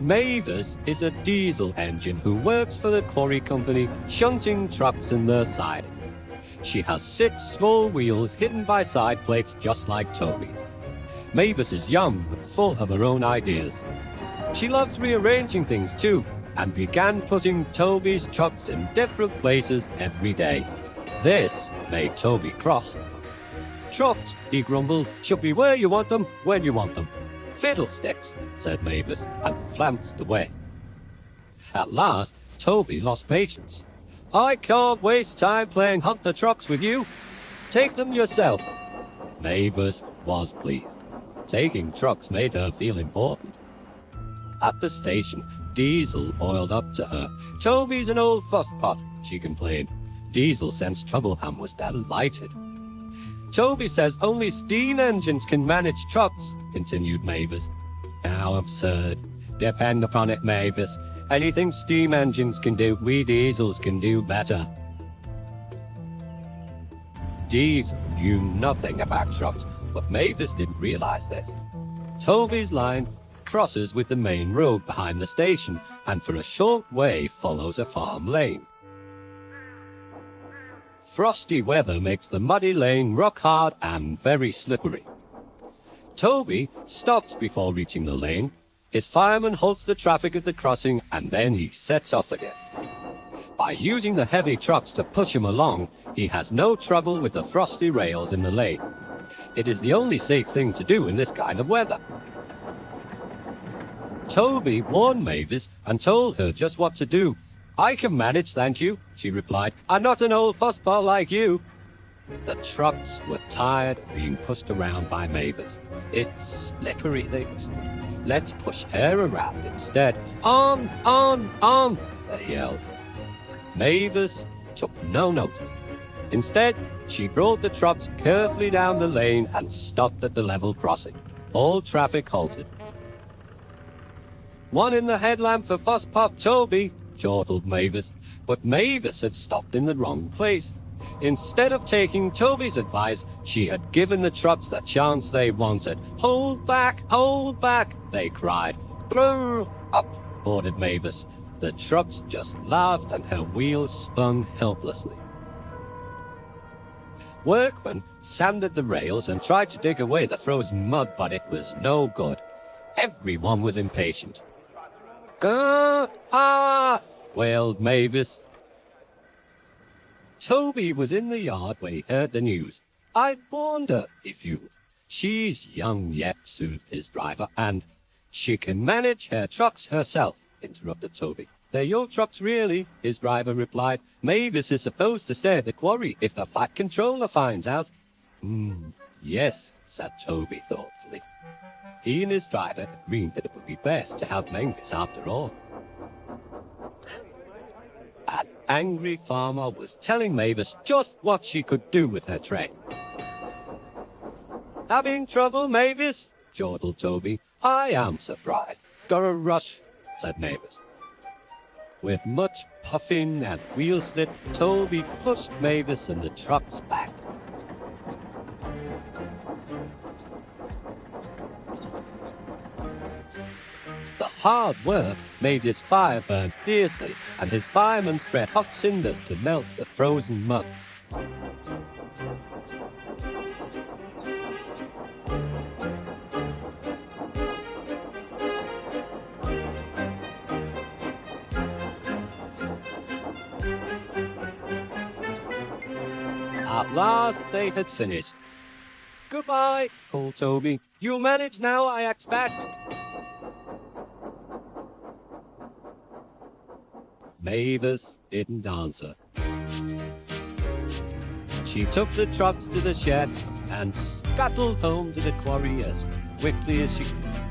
Mavis is a diesel engine who works for the quarry company, shunting trucks in their sidings. She has 6 small wheels hidden by side plates just like Toby's. Mavis is young but full of her own ideas. She loves rearranging things too, and began putting Toby's trucks in different places every day. This made Toby cross. "Trucks," he grumbled, "should be where you want them, when you want them." "Fiddlesticks," said Mavis, and flounced away. At last, Toby lost patience. "I can't waste time playing hunt the trucks with you. Take them yourself." Mavis was pleased. Taking trucks made her feel important. At the station, Diesel oiled up to her. "Toby's an old fusspot," she complained. Diesel sensed trouble and was delighted. "Toby says only steam engines can manage trucks," continued Mavis. "How absurd. Depend upon it, Mavis. Anything steam engines can do, we diesels can do better." Diesel knew nothing about trucks, but Mavis didn't realize this. Toby's line crosses with the main road behind the station, and for a short way follows a farm lane. Frosty weather makes the muddy lane rock hard and very slippery. Toby stops before reaching the lane. His fireman halts the traffic at the crossing, and then he sets off again. By using the heavy trucks to push him along, he has no trouble with the frosty rails in the lane. It is the only safe thing to do in this kind of weather. Toby warned Mavis and told her just what to do. "I can manage, thank you," she replied. "I'm not an old fussball like you." The trucks were tired of being pushed around by Mavis. "It's slippery," they whispered. "Let's push her around instead." On, they yelled. Mavis took no notice. Instead, she brought the trucks carefully down the lane and stopped at the level crossing. All traffic halted. "One in the headlamp for Fusspot Toby," chortled Mavis. But Mavis had stopped in the wrong place. Instead of taking Toby's advice, she had given the trucks the chance they wanted. Hold back, they cried. "Brr, up," ordered Mavis. The trucks just laughed and her wheels spun helplessly. Workmen sanded the rails and tried to dig away the frozen mud, but it was no good. Everyone was impatient. Wailed Mavis. Toby was in the yard when he heard the news. "I warned her," he fumed. "She's young yet," soothed his driver, "and she can manage her trucks herself," interrupted Toby. "They're your trucks, really," his driver replied. "Mavis is supposed to stay at the quarry if the Fat Controller finds out." Yes," said Toby thoughtfully. He and his driver agreed that it would be best to have Mavis after all. An angry farmer was telling Mavis just what she could do with her train. "Having trouble, Mavis?" chortled Toby. "I am surprised." "Gotta rush," said Mavis. With much puffing and wheel slip, Toby pushed Mavis and the trucks back. The hard work made his fire burn fiercely, and his firemen spread hot cinders to melt the frozen mud. At last they had finished. "Goodbye," called Toby. "You'll manage now, I expect." Mavis didn't answer. She took the trucks to the shed and scuttled home to the quarry as quickly as she could.